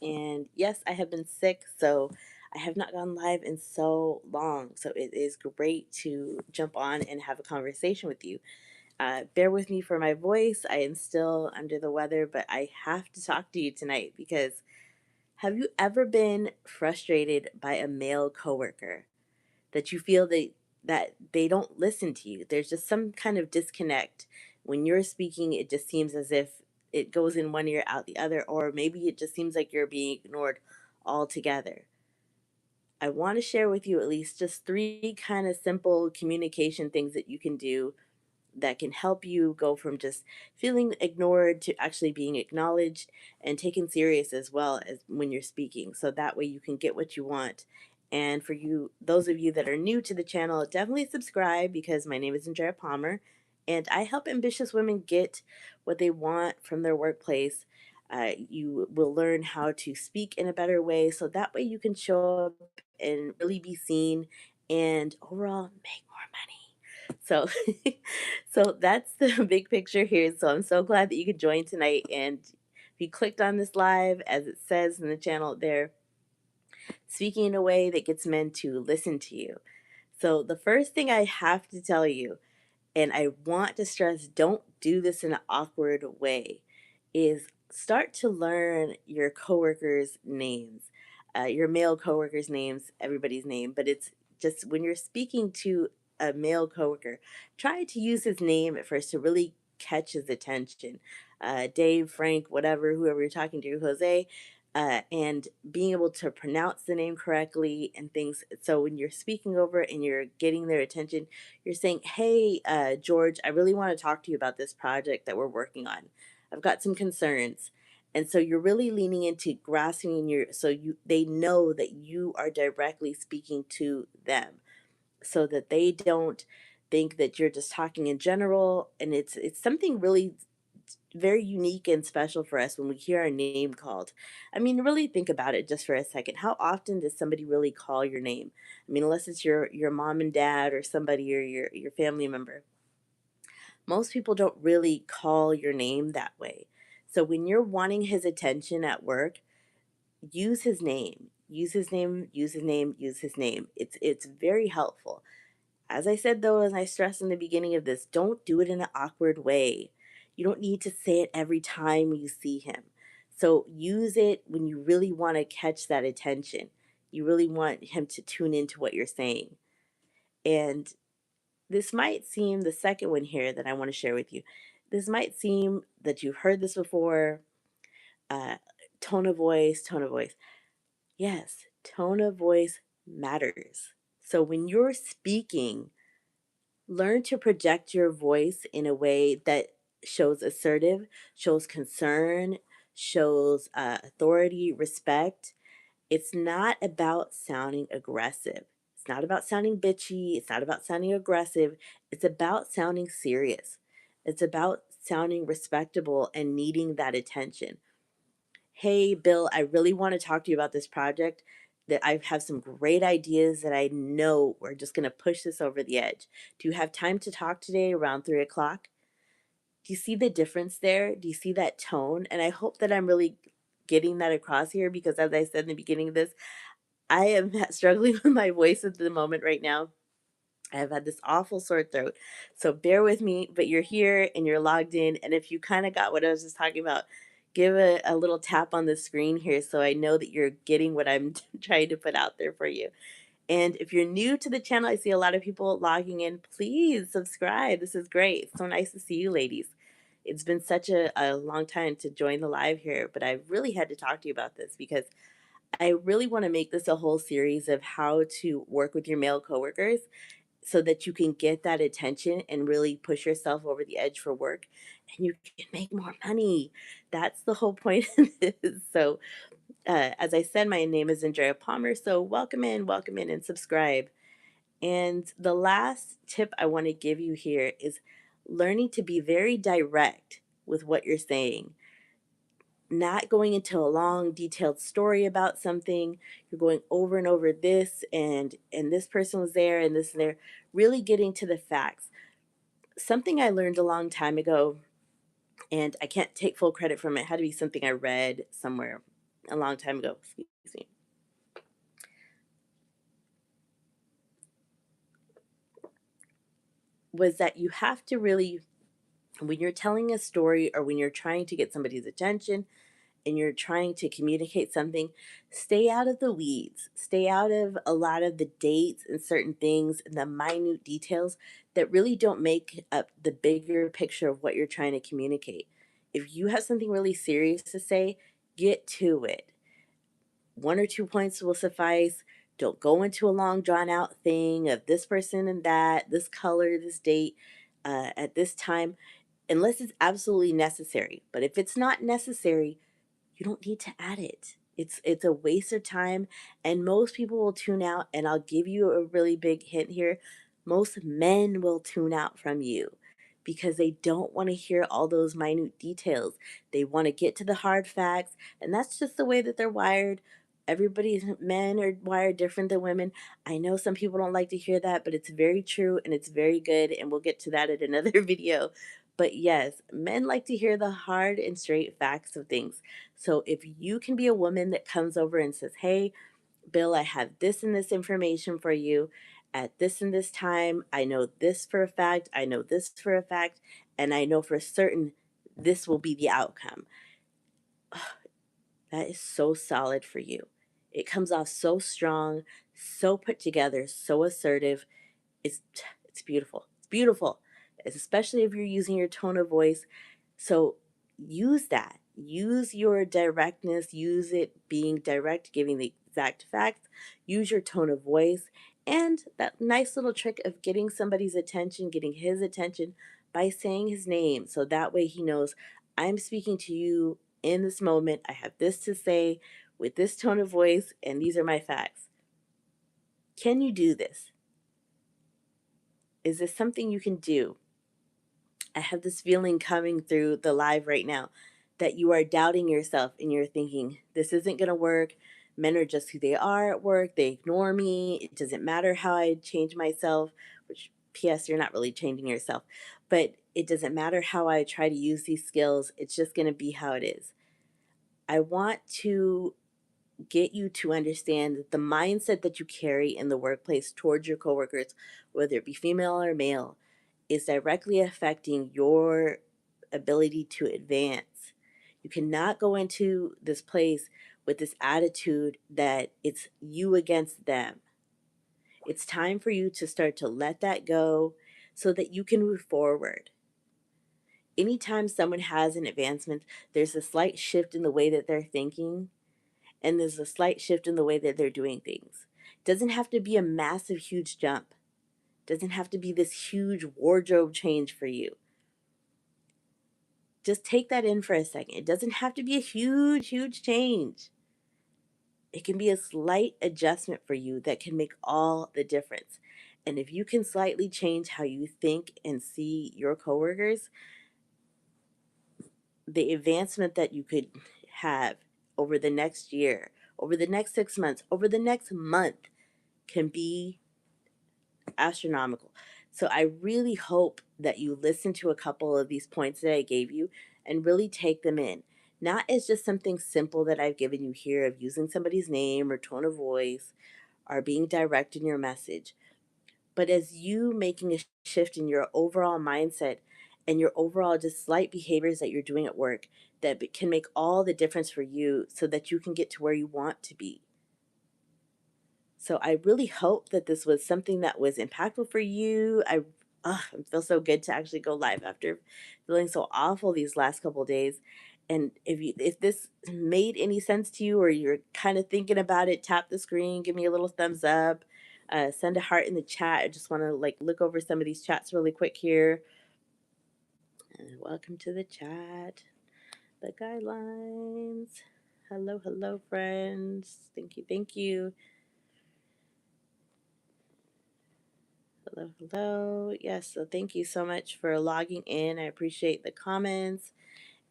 And yes, I have been sick, so I have not gone live in so long. So it is great to jump on and have a conversation with you. Bear with me for my voice. I am still under the weather, but I have to talk to you tonight because have you ever been frustrated by a male coworker that you feel that they don't listen to you? There's just some kind of disconnect. When you're speaking, it just seems as if it goes in one ear out the other, or maybe it just seems like you're being ignored altogether. I want to share with you at least just three kind of simple communication things that you can do that can help you go from just feeling ignored to actually being acknowledged and taken serious as well as when you're speaking. So that way you can get what you want. And for you, those of you that are new to the channel, definitely subscribe because my name is Andrea Palmer and I help ambitious women get what they want from their workplace. You will learn how to speak in a better way so that way you can show up and really be seen and overall make more money. So so that's the big picture here. So I'm so glad that you could join tonight. And if you clicked on this live, as it says in the channel there, speaking in a way that gets men to listen to you. So the first thing I have to tell you, and I want to stress, don't do this in an awkward way, is start to learn your coworkers' names, your male coworkers' names, everybody's name, but it's just when you're speaking to a male coworker, try to use his name at first to really catch his attention. Dave, Frank, whatever, whoever you're talking to, Jose, and being able to pronounce the name correctly and things. So when you're speaking over it and you're getting their attention, you're saying, "Hey, George, I really want to talk to you about this project that we're working on. I've got some concerns." And so you're really leaning into grasping in your so you they know that you are directly speaking to them so that they don't think that you're just talking in general, and it's something really very unique and special for us when we hear our name called. I mean, really think about it just for a second. How often does somebody really call your name? I mean, unless it's your mom and dad or somebody or your family member. Most people don't really call your name that way. So when you're wanting his attention at work, use his name. Use his name, use his name, use his name. It's very helpful. As I said, though, as I stressed in the beginning of this, don't do it in an awkward way. You don't need to say it every time you see him. So use it when you really want to catch that attention. You really want him to tune into what you're saying. And this might seem the second one here that I want to share with you. This might seem that you've heard this before. Uh, tone of voice, tone of voice. Yes, tone of voice matters. So when you're speaking, learn to project your voice in a way that shows assertive, shows concern, shows authority, respect. It's not about sounding aggressive. It's not about sounding bitchy. It's not about sounding aggressive. It's about sounding serious. It's about sounding respectable and needing that attention. "Hey, Bill, I really want to talk to you about this project. That I have some great ideas that I know we're just going to push this over the edge. Do you have time to talk today around 3 o'clock?" Do you see the difference there? Do you see that tone? And I hope that I'm really getting that across here because, as I said in the beginning of this, I am struggling with my voice at the moment right now. I've had this awful sore throat. So bear with me, but you're here and you're logged in. And if you kind of got what I was just talking about, give a little tap on the screen here so I know that you're getting what I'm trying to put out there for you. And if you're new to the channel, I see a lot of people logging in. Please subscribe. This is great. It's so nice to see you, ladies. It's been such a long time to join the live here, but I really had to talk to you about this because I really want to make this a whole series of how to work with your male coworkers so that you can get that attention and really push yourself over the edge for work and you can make more money. That's the whole point of this. So, as I said, my name is Andrea Palmer. So, welcome in, and subscribe. And the last tip I want to give you here is learning to be very direct with what you're saying, not going into a long detailed story about something. You're going over and over this and this person was there and this and there, really getting to the facts. Something I learned a long time ago, and I can't take full credit from it, had to be something I read somewhere a long time ago, excuse me, was that you have to really, when you're telling a story or when you're trying to get somebody's attention and you're trying to communicate something, stay out of the weeds. Stay out of a lot of the dates and certain things and the minute details that really don't make up the bigger picture of what you're trying to communicate. If you have something really serious to say, get to it. One or two points will suffice. Don't go into a long drawn out thing of this person and that, this color, this date, at this time, unless it's absolutely necessary. But if it's not necessary, you don't need to add it. It's a waste of time, and most people will tune out. And I'll give you a really big hint here. Most men will tune out from you because they don't want to hear all those minute details. They want to get to the hard facts, and that's just the way that they're wired. Everybody's men are wired different than women. I know some people don't like to hear that, but it's very true and it's very good, and we'll get to that in another video. But yes, men like to hear the hard and straight facts of things. So if you can be a woman that comes over and says, "Hey, Bill, I have this and this information for you at this and this time. I know this for a fact. I know this for a fact. And I know for certain this will be the outcome." That is so solid for you. It comes off so strong, so put together, so assertive. It's it's beautiful. It's beautiful, especially if you're using your tone of voice. So use that. Use your directness. Use it being direct, giving the exact facts. Use your tone of voice and that nice little trick of getting somebody's attention, getting his attention by saying his name. So that way he knows I'm speaking to you in this moment. I have this to say with this tone of voice, and these are my facts. Can you do this? Is this something you can do? I have this feeling coming through the live right now that you are doubting yourself and you're thinking, this isn't going to work. Men are just who they are at work. They ignore me. It doesn't matter how I change myself, which, P.S., you're not really changing yourself. But it doesn't matter how I try to use these skills. It's just going to be how it is. I want to get you to understand that the mindset that you carry in the workplace towards your coworkers, whether it be female or male, is directly affecting your ability to advance. You cannot go into this place with this attitude that it's you against them. It's time for you to start to let that go so that you can move forward. Anytime someone has an advancement, there's a slight shift in the way that they're thinking, and there's a slight shift in the way that they're doing things. It doesn't have to be a massive, huge jump. It doesn't have to be this huge wardrobe change for you. Just take that in for a second. It doesn't have to be a huge, huge change. It can be a slight adjustment for you that can make all the difference. And if you can slightly change how you think and see your coworkers, the advancement that you could have over the next year, over the next 6 months, over the next month can be astronomical. So I really hope that you listen to a couple of these points that I gave you and really take them in. Not as just something simple that I've given you here of using somebody's name or tone of voice or being direct in your message, but as you making a shift in your overall mindset and your overall just slight behaviors that you're doing at work that can make all the difference for you so that you can get to where you want to be. So I really hope that this was something that was impactful for you. I feel so good to actually go live after feeling so awful these last couple of days. And if this made any sense to you or you're kind of thinking about it, tap the screen, give me a little thumbs up, send a heart in the chat. I just want to like look over some of these chats really quick here. Welcome to the chat. The guidelines. Hello, hello, friends. Thank you, thank you. Hello, hello. Yes, so thank you so much for logging in. I appreciate the comments.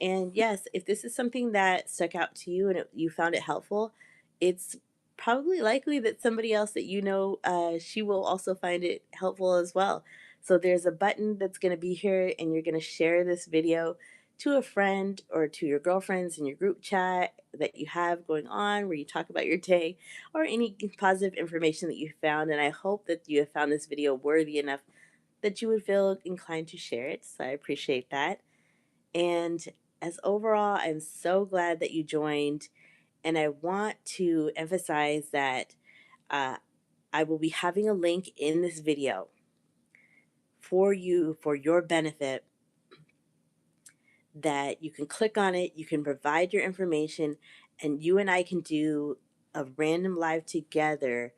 And yes, if this is something that stuck out to you and you found it helpful, it's probably likely that somebody else that you know, she will also find it helpful as well. So there's a button that's going to be here, and you're going to share this video to a friend or to your girlfriends in your group chat that you have going on where you talk about your day or any positive information that you found. And I hope that you have found this video worthy enough that you would feel inclined to share it. So I appreciate that. And as overall, I'm so glad that you joined. And I want to emphasize that uh, I will be having a link in this video for you for your benefit that you can click on it, you can provide your information, and you and I can do a random live together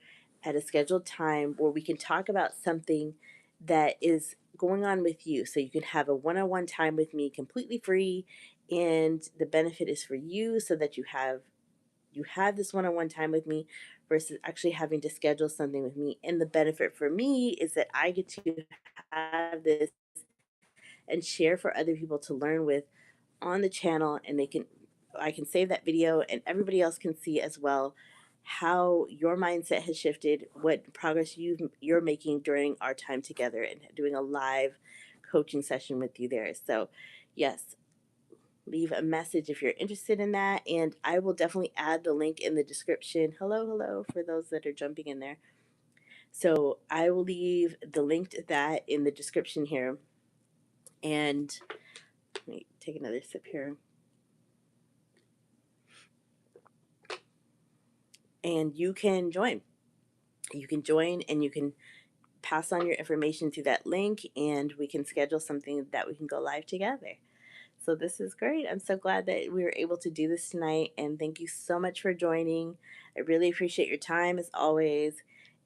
at a scheduled time where we can talk about something that is going on with you. So you can have a one on one time with me completely free, and the benefit is for you so that you have this one on one time with me versus actually having to schedule something with me. And the benefit for me is that I get to have this and share for other people to learn with on the channel, and I can save that video and everybody else can see as well how your mindset has shifted, what progress you're making during our time together and doing a live coaching session with you there. So yes, leave a message if you're interested in that, and I will definitely add the link in the description. Hello for those that are jumping in there. So I will leave the link to that in the description here. And let me take another sip here. And you can join. You can join and you can pass on your information through that link, and we can schedule something that we can go live together. So this is great. I'm so glad that we were able to do this tonight, and thank you so much for joining. I really appreciate your time as always,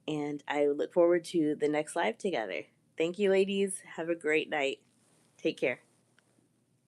and I look forward to the next live together. Thank you, ladies. Have a great night. Take care.